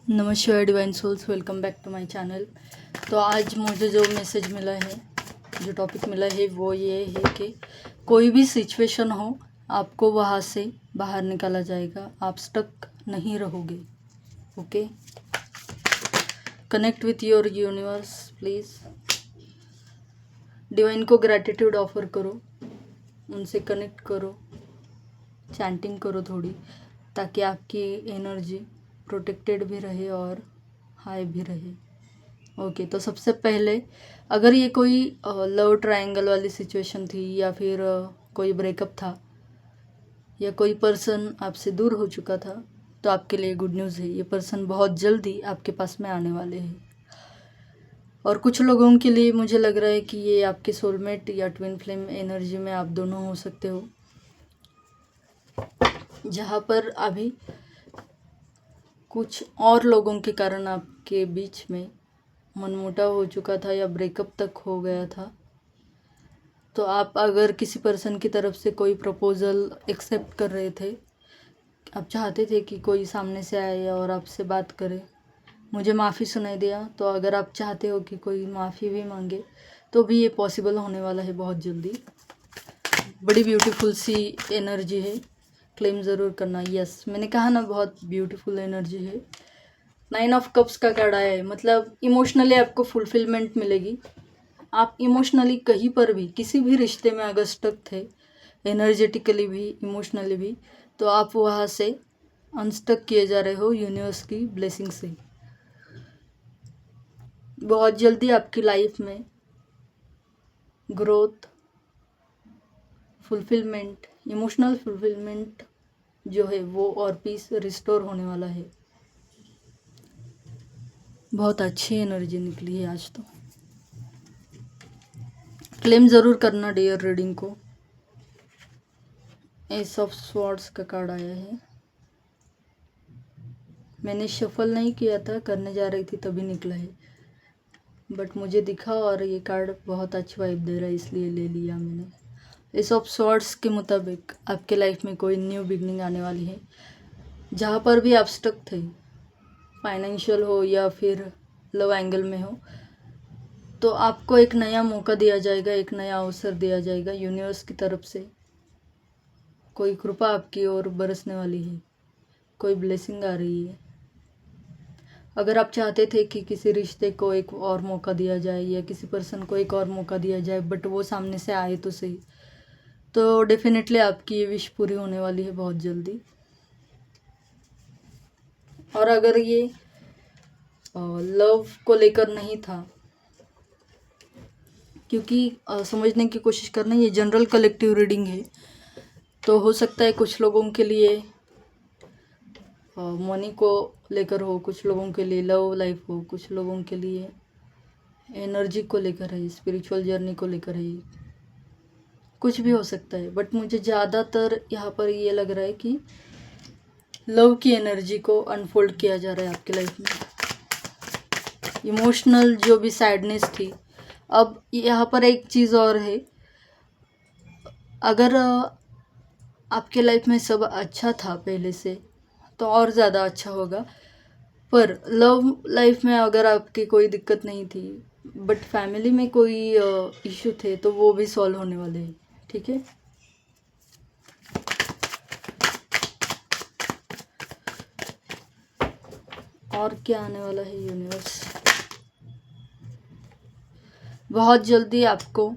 नमस्कार divine souls, welcome back to my channel. तो आज मुझे जो मैसेज मिला है, जो टॉपिक मिला है वो ये है कि कोई भी सिचुएशन हो आपको वहाँ से बाहर निकाला जाएगा, आप स्टक नहीं रहोगे। Okay, connect with your universe please. Divine को ग्रैटिट्यूड ऑफर करो, उनसे कनेक्ट करो, चैंटिंग करो थोड़ी, ताकि आपकी एनर्जी प्रोटेक्टेड भी रहे और हाई भी रहे। ओके, तो सबसे पहले अगर ये कोई लव ट्रायंगल वाली सिचुएशन थी या फिर कोई ब्रेकअप था या कोई पर्सन आपसे दूर हो चुका था, तो आपके लिए गुड न्यूज़ है, ये पर्सन बहुत जल्दी आपके पास में आने वाले हैं। और कुछ लोगों के लिए मुझे लग रहा है कि ये आपके सोलमेट या ट्विन फ्लेम एनर्जी में आप दोनों हो सकते हो, जहाँ पर अभी कुछ और लोगों के कारण आपके बीच में मनमुटाव हो चुका था या ब्रेकअप तक हो गया था। तो आप अगर किसी पर्सन की तरफ से कोई प्रपोज़ल एक्सेप्ट कर रहे थे, आप चाहते थे कि कोई सामने से आए और आपसे बात करे, मुझे माफ़ी सुनाई दिया, तो अगर आप चाहते हो कि कोई माफ़ी भी मांगे तो भी ये पॉसिबल होने वाला है बहुत जल्दी। बड़ी ब्यूटीफुल सी एनर्जी है, क्लेम ज़रूर करना। यस, मैंने कहा ना, बहुत ब्यूटीफुल एनर्जी है। 9 ऑफ कप्स का कार्ड आया है, मतलब इमोशनली आपको फुलफिलमेंट मिलेगी। आप इमोशनली कहीं पर भी किसी भी रिश्ते में अगर स्टक थे, एनर्जेटिकली भी इमोशनली भी, तो आप वहाँ से अनस्टक किए जा रहे हो यूनिवर्स की ब्लेसिंग से। बहुत जल्दी आपकी लाइफ में ग्रोथ, फुलफिलमेंट, इमोशनल फुलफिलमेंट जो है वो और पीस रिस्टोर होने वाला है। बहुत अच्छी एनर्जी निकली है आज तो। क्लेम ज़रूर करना डियर रीडिंग को। एस ऑफ स्वॉर्ड्स का कार्ड आया है। मैंने शफल नहीं किया था, करने जा रही थी तभी निकला है, बट मुझे दिखा और ये कार्ड बहुत अच्छी वाइब दे रहा है, इसलिए ले लिया मैंने। एस ऑफ स्वॉर्ड्स के मुताबिक आपके लाइफ में कोई न्यू बिगनिंग आने वाली है। जहाँ पर भी आप स्टक थे, फाइनेंशियल हो या फिर लव एंगल में हो, तो आपको एक नया मौका दिया जाएगा, एक नया अवसर दिया जाएगा यूनिवर्स की तरफ से। कोई कृपा आपकी ओर बरसने वाली है, कोई ब्लेसिंग आ रही है। अगर आप चाहते थे कि किसी रिश्ते को एक और मौका दिया जाए या किसी पर्सन को एक और मौका दिया जाए, बट वो सामने से आए तो सही, तो डेफिनेटली आपकी ये विश पूरी होने वाली है बहुत जल्दी। और अगर ये लव को लेकर नहीं था, क्योंकि समझने की कोशिश करना, ये जनरल कलेक्टिव रीडिंग है, तो हो सकता है कुछ लोगों के लिए मनी को लेकर हो, कुछ लोगों के लिए लव लाइफ हो, कुछ लोगों के लिए एनर्जी को लेकर है, स्पिरिचुअल जर्नी को लेकर है, कुछ भी हो सकता है। बट मुझे ज़्यादातर यहाँ पर ये लग रहा है कि लव की एनर्जी को अनफोल्ड किया जा रहा है आपकी लाइफ में। इमोशनल जो भी सैडनेस थी, अब यहाँ पर एक चीज़ और है, अगर आपके लाइफ में सब अच्छा था पहले से तो और ज़्यादा अच्छा होगा। पर लव लाइफ में अगर आपकी कोई दिक्कत नहीं थी, बट फैमिली में कोई इशू थे, तो वो भी सॉल्व होने वाले हैं। ठीक है, और क्या आने वाला है यूनिवर्स। बहुत जल्दी आपको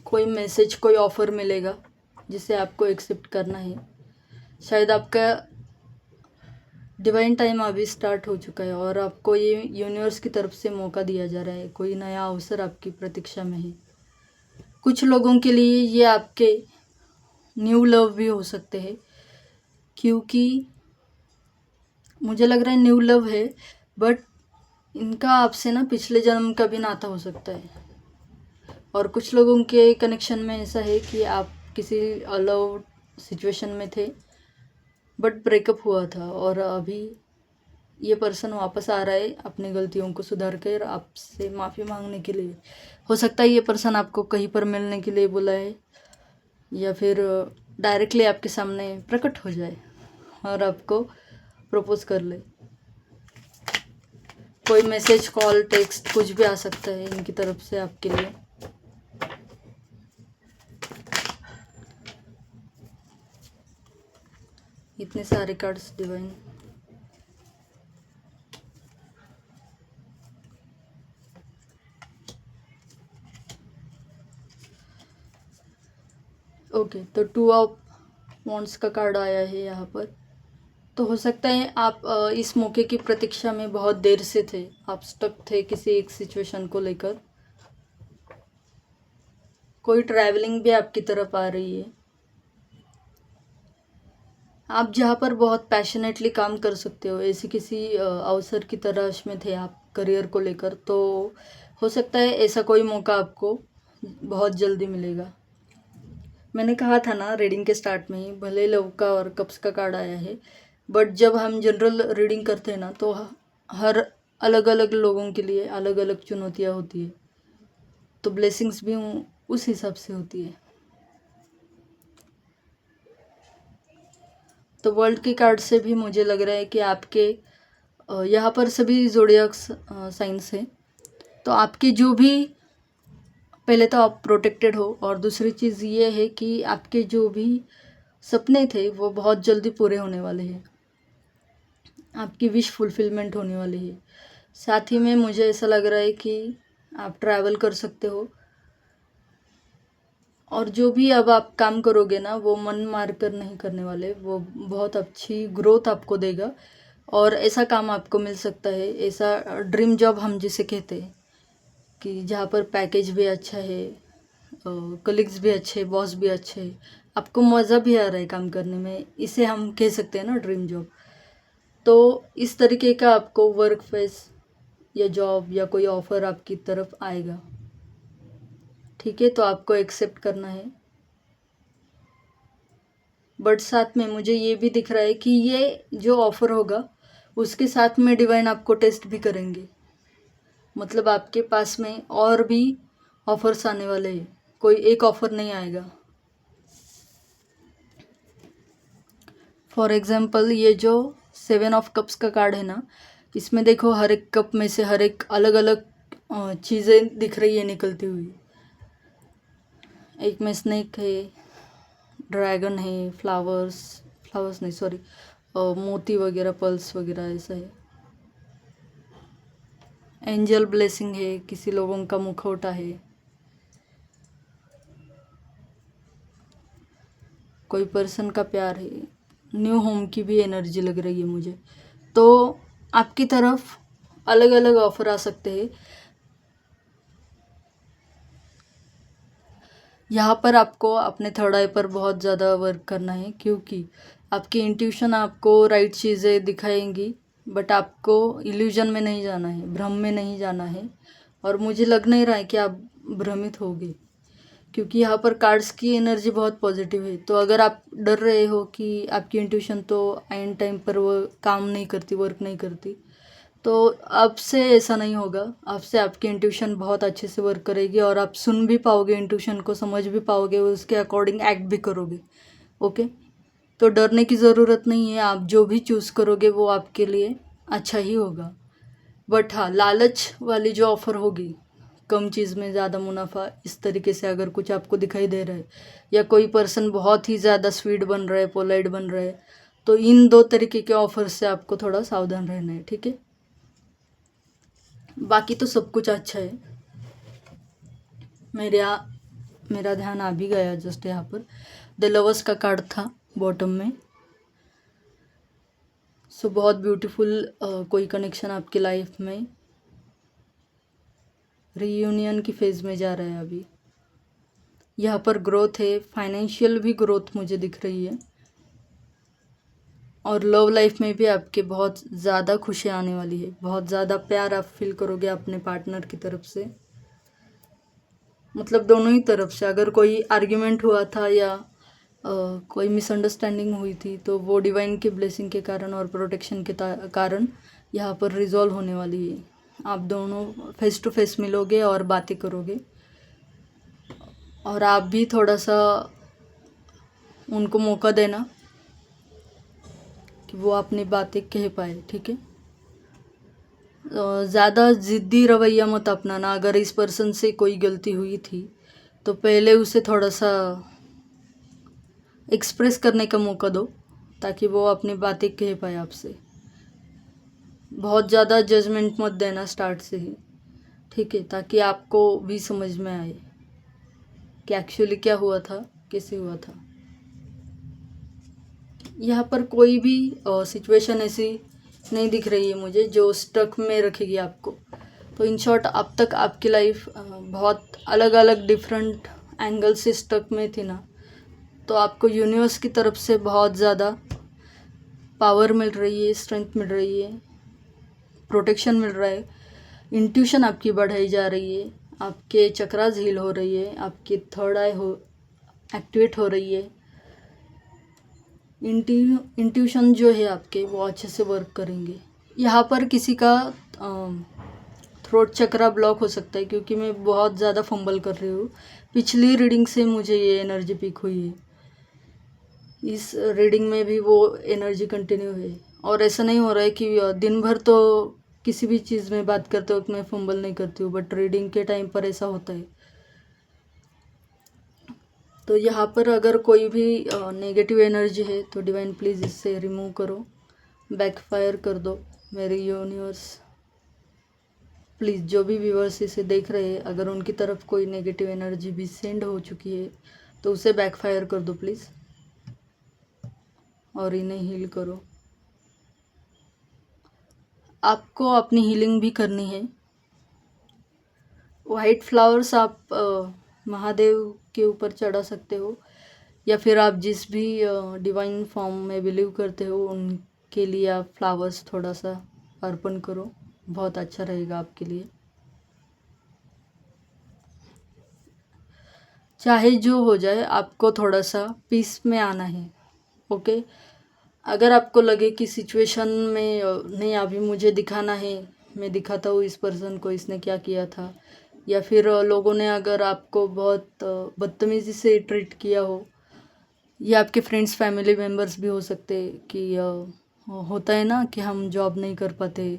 कोई मैसेज, कोई ऑफ़र मिलेगा जिसे आपको एक्सेप्ट करना है। शायद आपका डिवाइन टाइम अभी स्टार्ट हो चुका है और आपको ये यूनिवर्स की तरफ से मौका दिया जा रहा है, कोई नया अवसर आपकी प्रतीक्षा में है। कुछ लोगों के लिए ये आपके न्यू लव भी हो सकते हैं, क्योंकि मुझे लग रहा है न्यू लव है, बट इनका आपसे ना पिछले जन्म का भी नाता हो सकता है। और कुछ लोगों के कनेक्शन में ऐसा है कि आप किसी लव सिचुएशन में थे, बट ब्रेकअप हुआ था और अभी ये पर्सन वापस आ रहा है अपनी गलतियों को सुधार कर आपसे माफ़ी मांगने के लिए। हो सकता है ये पर्सन आपको कहीं पर मिलने के लिए बुलाए या फिर डायरेक्टली आपके सामने प्रकट हो जाए और आपको प्रपोज कर ले। कोई मैसेज, कॉल, टेक्स्ट कुछ भी आ सकता है इनकी तरफ से आपके लिए। इतने सारे कार्ड्स डिवाइन। ओके, तो 2 ऑफ वॉन्ड्स का कार्ड आया है यहाँ पर। तो हो सकता है आप इस मौके की प्रतीक्षा में बहुत देर से थे, आप स्टक थे किसी एक सिचुएशन को लेकर। कोई ट्रैवलिंग भी आपकी तरफ आ रही है। आप जहाँ पर बहुत पैशनेटली काम कर सकते हो, ऐसे किसी अवसर की तलाश में थे आप करियर को लेकर, तो हो सकता है ऐसा कोई मौका आपको बहुत जल्दी मिलेगा। मैंने कहा था ना रीडिंग के स्टार्ट में ही, भले लव का और कप्स का कार्ड आया है, बट जब हम जनरल रीडिंग करते हैं ना, तो हर अलग अलग लोगों के लिए अलग अलग चुनौतियाँ होती है, तो ब्लेसिंग्स भी उस हिसाब से होती है। तो वर्ल्ड के कार्ड से भी मुझे लग रहा है कि आपके यहाँ पर सभी ज़ोडिएक साइंस हैं, तो आपके जो भी, पहले तो आप प्रोटेक्टेड हो, और दूसरी चीज़ ये है कि आपके जो भी सपने थे वो बहुत जल्दी पूरे होने वाले हैं, आपकी विश फुलफिलमेंट होने वाली है। साथ ही में मुझे ऐसा लग रहा है कि आप ट्रैवल कर सकते हो, और जो भी अब आप काम करोगे ना, वो मन मार कर नहीं करने वाले, वो बहुत अच्छी ग्रोथ आपको देगा। और ऐसा काम आपको मिल सकता है, ऐसा ड्रीम जॉब हम जिसे कहते हैं, कि जहाँ पर पैकेज भी अच्छा है, कलीग्स भी अच्छे, बॉस भी अच्छे, आपको मज़ा भी आ रहा है काम करने में, इसे हम कह सकते हैं ना ड्रीम जॉब। तो इस तरीके का आपको वर्क फेस या जॉब या कोई ऑफ़र आपकी तरफ आएगा, ठीक है, तो आपको एक्सेप्ट करना है। बट साथ में मुझे ये भी दिख रहा है कि ये जो ऑफ़र होगा उसके साथ में डिवाइन आपको टेस्ट भी करेंगे, मतलब आपके पास में और भी ऑफ़र्स आने वाले हैं, कोई एक ऑफ़र नहीं आएगा। फॉर एग्ज़ाम्पल ये जो 7 ऑफ कप्स का कार्ड है ना, इसमें देखो हर एक कप में से हर एक अलग अलग चीज़ें दिख रही है निकलती हुई। एक में स्नेक है, ड्रैगन है, फ्लावर्स नहीं सॉरी, मोती वगैरह, पर्ल्स वगैरह ऐसा है। एंजल ब्लेसिंग है, किसी लोगों का मुखौटा है, कोई पर्सन का प्यार है, न्यू होम की भी एनर्जी लग रही है मुझे। तो आपकी तरफ अलग अलग ऑफ़र आ सकते हैं। यहाँ पर आपको अपने थर्ड आई पर बहुत ज़्यादा वर्क करना है, क्योंकि आपकी इंट्यूशन आपको राइट चीज़ें दिखाएंगी, बट आपको इल्यूजन में नहीं जाना है, भ्रम में नहीं जाना है। और मुझे लग नहीं रहा है कि आप भ्रमित होगे, क्योंकि यहाँ पर कार्ड्स की एनर्जी बहुत पॉजिटिव है। तो अगर आप डर रहे हो कि आपकी इंट्यूशन तो एंड टाइम पर वो काम नहीं करती, वर्क नहीं करती, तो अब से ऐसा नहीं होगा। अब से आपकी इंट्यूशन बहुत अच्छे से वर्क करेगी, और आप सुन भी पाओगे इंट्यूशन को, समझ भी पाओगे, उसके अकॉर्डिंग एक्ट भी करोगे। ओके, तो डरने की ज़रूरत नहीं है, आप जो भी चूज़ करोगे वो आपके लिए अच्छा ही होगा। बट हाँ, लालच वाली जो ऑफ़र होगी, कम चीज़ में ज़्यादा मुनाफा, इस तरीके से अगर कुछ आपको दिखाई दे रहा है, या कोई पर्सन बहुत ही ज़्यादा स्वीट बन रहा है, पोलाइट बन रहा है, तो इन 2 तरीके के ऑफ़र से आपको थोड़ा सावधान रहना है, ठीक है। बाकी तो सब कुछ अच्छा है। मेरा ध्यान आ भी गया जस्ट यहाँ पर, द लवर्स का कार्ड था बॉटम में। सो बहुत ब्यूटीफुल कोई कनेक्शन आपकी लाइफ में रीयूनियन की फेज़ में जा रहा है अभी। यहाँ पर ग्रोथ है, फाइनेंशियल भी ग्रोथ मुझे दिख रही है, और लव लाइफ में भी आपके बहुत ज़्यादा खुशी आने वाली है, बहुत ज़्यादा प्यार आप फील करोगे अपने पार्टनर की तरफ से, मतलब दोनों ही तरफ से। अगर कोई आर्ग्यूमेंट हुआ था या कोई मिसअंडरस्टैंडिंग हुई थी, तो वो डिवाइन के ब्लेसिंग के कारण और प्रोटेक्शन के कारण यहाँ पर रिजॉल्व होने वाली है। आप दोनों फेस टू फेस मिलोगे और बातें करोगे, और आप भी थोड़ा सा उनको मौका देना, कि वो अपनी बातें कह पाए, ठीक है। ज़्यादा ज़िद्दी रवैया मत अपनाना। अगर इस पर्सन से कोई गलती हुई थी तो पहले उसे थोड़ा सा एक्सप्रेस करने का मौका दो ताकि वो अपनी बातें कह पाए आपसे। बहुत ज़्यादा जजमेंट मत देना स्टार्ट से ही, ठीक है, ताकि आपको भी समझ में आए कि एक्चुअली क्या हुआ था, कैसे हुआ था। यहाँ पर कोई भी सिचुएशन ऐसी नहीं दिख रही है मुझे जो स्टक में रखेगी आपको। तो इन शॉर्ट अब तक आपकी लाइफ बहुत अलग अलग डिफरेंट एंगल से स्टक में थी ना, तो आपको यूनिवर्स की तरफ से बहुत ज़्यादा पावर मिल रही है, स्ट्रेंथ मिल रही है, प्रोटेक्शन मिल रहा है, इंट्यूशन आपकी बढ़ाई जा रही है, आपके चक्रास हील हो रही है, आपकी थर्ड आई एक्टिवेट हो रही है। इंट्यूशन जो है आपके वो अच्छे से वर्क करेंगे। यहाँ पर किसी का थ्रोट चक्रा ब्लॉक हो सकता है क्योंकि मैं बहुत ज़्यादा फंबल कर रही हूँ। पिछली रीडिंग से मुझे ये एनर्जी पिक हुई है, इस रीडिंग में भी वो एनर्जी कंटिन्यू है। और ऐसा नहीं हो रहा है कि दिन भर तो किसी भी चीज़ में बात करते वक्त मैं फंबल नहीं करती हूँ, बट रीडिंग के टाइम पर ऐसा होता है। तो यहाँ पर अगर कोई भी नेगेटिव एनर्जी है तो डिवाइन प्लीज़ इससे रिमूव करो, बैकफायर कर दो। मेरे यूनिवर्स प्लीज़, जो भी व्यूअर्स इसे देख रहे हैं, अगर उनकी तरफ कोई नेगेटिव एनर्जी भी सेंड हो चुकी है तो उसे बैकफायर कर दो प्लीज़, और इन्हें हील करो। आपको अपनी हीलिंग भी करनी है। वाइट फ्लावर्स आप महादेव के ऊपर चढ़ा सकते हो, या फिर आप जिस भी डिवाइन फॉर्म में बिलीव करते हो उनके लिए आप फ्लावर्स थोड़ा सा अर्पण करो, बहुत अच्छा रहेगा आपके लिए। चाहे जो हो जाए, आपको थोड़ा सा पीस में आना है, ओके। अगर आपको लगे कि सिचुएशन में नहीं अभी मुझे दिखाना है, मैं दिखाता हूँ इस पर्सन को, इसने क्या किया था, या फिर लोगों ने अगर आपको बहुत बदतमीज़ी से ट्रीट किया हो, या आपके फ्रेंड्स फैमिली मेम्बर्स भी हो सकते कि होता है ना कि हम जॉब नहीं कर पाते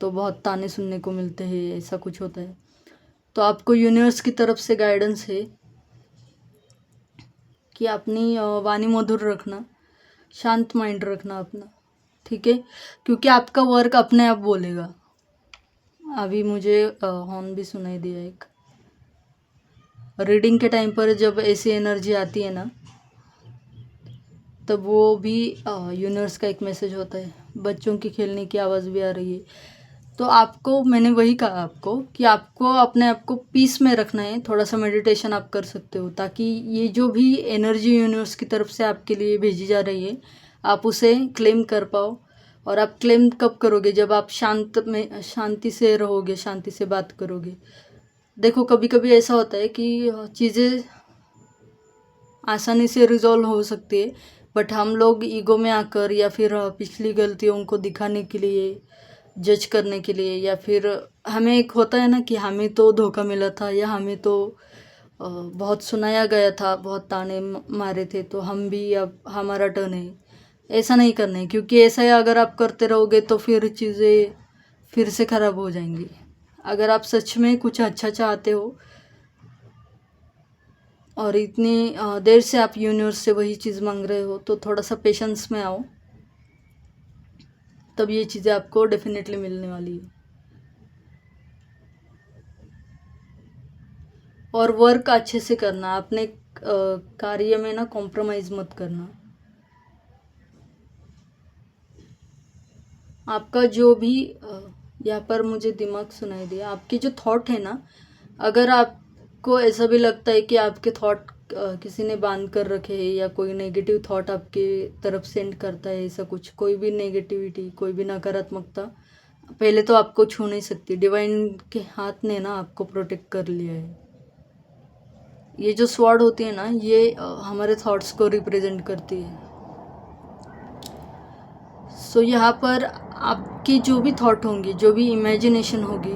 तो बहुत ताने सुनने को मिलते हैं, ऐसा कुछ होता है। तो आपको यूनिवर्स की तरफ से गाइडेंस है कि अपनी वाणी मधुर रखना, शांत माइंड रखना अपना, ठीक है, क्योंकि आपका वर्क अपने आप बोलेगा। अभी मुझे हॉर्न भी सुनाई दिया एक। रीडिंग के टाइम पर जब ऐसी एनर्जी आती है ना, तब वो भी यूनिवर्स का एक मैसेज होता है। बच्चों की खेलने की आवाज़ भी आ रही है। तो आपको, मैंने वही कहा आपको कि आपको अपने आप को पीस में रखना है। थोड़ा सा मेडिटेशन आप कर सकते हो ताकि ये जो भी एनर्जी यूनिवर्स की तरफ से आपके लिए भेजी जा रही है आप उसे क्लेम कर पाओ। और आप क्लेम कब करोगे? जब आप शांति से रहोगे, शांति से बात करोगे। देखो, कभी कभी ऐसा होता है कि चीज़ें आसानी से रिजॉल्व हो सकती है, बट हम लोग ईगो में आकर या फिर पिछली गलतियों को दिखाने के लिए, जज करने के लिए, या फिर हमें एक होता है ना कि हमें तो धोखा मिला था, या हमें तो बहुत सुनाया गया था, बहुत ताने मारे थे, तो हम भी अब हमारा टर्न है। ऐसा नहीं करना है, क्योंकि ऐसा ही अगर आप करते रहोगे तो फिर चीज़ें फिर से ख़राब हो जाएंगी। अगर आप सच में कुछ अच्छा चाहते हो और इतनी देर से आप यूनिवर्स से वही चीज़ मांग रहे हो, तो थोड़ा सा पेशेंस में आओ, तब ये चीज़ें आपको डेफिनेटली मिलने वाली है। और वर्क अच्छे से करना, अपने कार्य में ना कॉम्प्रोमाइज़ मत करना। आपका जो भी यहाँ पर मुझे दिमाग सुनाई दिया, आपके जो थॉट है ना, अगर आपको ऐसा भी लगता है कि आपके थॉट किसी ने बांध कर रखे हैं, या कोई नेगेटिव थॉट आपके तरफ सेंड करता है, ऐसा कुछ कोई भी नेगेटिविटी, कोई भी नकारात्मकता पहले तो आपको छू नहीं सकती। डिवाइन के हाथ ने ना आपको प्रोटेक्ट कर लिया है। ये जो स्वॉर्ड होती है ना, ये हमारे थॉट्स को रिप्रेजेंट करती है। सो यहाँ पर आपकी जो भी थॉट होंगी, जो भी इमेजिनेशन होगी,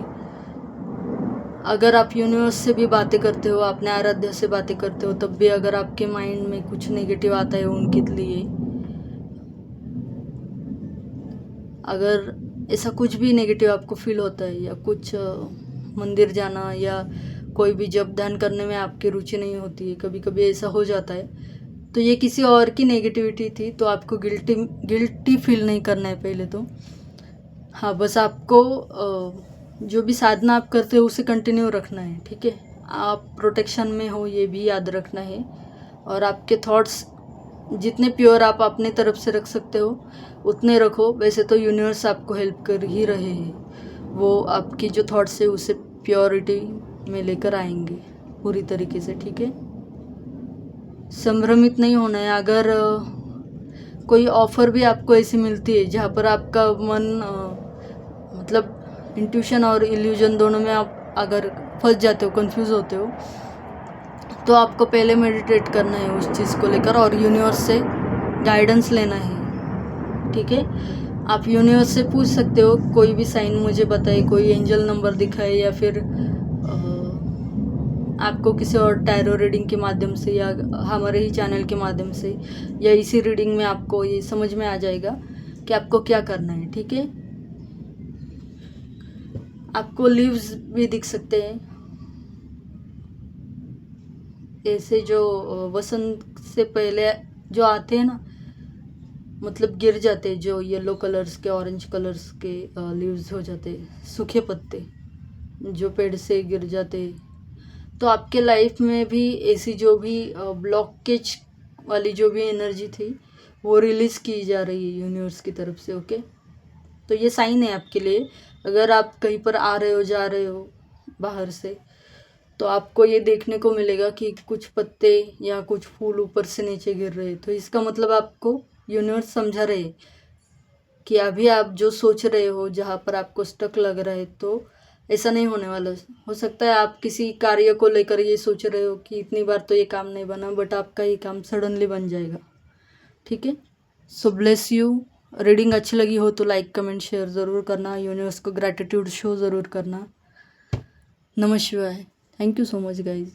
अगर आप यूनिवर्स से भी बातें करते हो, अपने आराध्य से बातें करते हो, तब भी अगर आपके माइंड में कुछ नेगेटिव आता है उनके लिए, अगर ऐसा कुछ भी नेगेटिव आपको फील होता है या कुछ मंदिर जाना या कोई भी जप ध्यान करने में आपकी रुचि नहीं होती है, कभी कभी ऐसा हो जाता है, तो ये किसी और की नेगेटिविटी थी, तो आपको गिल्टी फील नहीं करना है पहले तो। हाँ, बस आपको जो भी साधना आप करते हो उसे कंटिन्यू रखना है, ठीक है। आप प्रोटेक्शन में हो ये भी याद रखना है, और आपके थॉट्स जितने प्योर आप अपने तरफ से रख सकते हो उतने रखो। वैसे तो यूनिवर्स आपको हेल्प कर ही रहे हैं, वो आपकी जो थॉट्स है उसे प्योरिटी में लेकर आएंगे पूरी तरीके से, ठीक है। संभ्रमित नहीं होना है। अगर कोई ऑफ़र भी आपको ऐसी मिलती है जहाँ पर आपका मन मतलब इंट्यूशन और इल्यूजन दोनों में आप अगर फंस जाते हो, कंफ्यूज होते हो, तो आपको पहले मेडिटेट करना है उस चीज़ को लेकर और यूनिवर्स से गाइडेंस लेना है, ठीक है। आप यूनिवर्स से पूछ सकते हो, कोई भी साइन मुझे बताए, कोई एंजल नंबर दिखाए, या फिर आपको किसी और टैरो रीडिंग के माध्यम से या हमारे ही चैनल के माध्यम से या इसी रीडिंग में आपको ये समझ में आ जाएगा कि आपको क्या करना है, ठीक है। आपको लीव्स भी दिख सकते हैं, ऐसे जो वसंत से पहले जो आते हैं ना, मतलब गिर जाते हैं, जो येलो कलर्स के ऑरेंज कलर्स के लीव्स हो जाते हैं, सूखे पत्ते जो पेड़ से गिर जाते हैं। तो आपके लाइफ में भी ऐसी जो भी ब्लॉकेज वाली जो भी एनर्जी थी वो रिलीज़ की जा रही है यूनिवर्स की तरफ से, ओके। तो ये साइन है आपके लिए। अगर आप कहीं पर आ रहे हो, जा रहे हो बाहर से, तो आपको ये देखने को मिलेगा कि कुछ पत्ते या कुछ फूल ऊपर से नीचे गिर रहे, तो इसका मतलब आपको यूनिवर्स समझा रहे कि अभी आप जो सोच रहे हो, जहाँ पर आपको स्टक लग रहा है, तो ऐसा नहीं होने वाला। हो सकता है आप किसी कार्य को लेकर ये सोच रहे हो कि इतनी बार तो ये काम नहीं बना, बट आपका ये काम सडनली बन जाएगा, ठीक है। सो ब्लेस यू। रीडिंग अच्छी लगी हो तो लाइक कमेंट शेयर ज़रूर करना, यूनिवर्स को ग्रैटिट्यूड शो ज़रूर करना। नमः शिवाय। Thank you so much guys.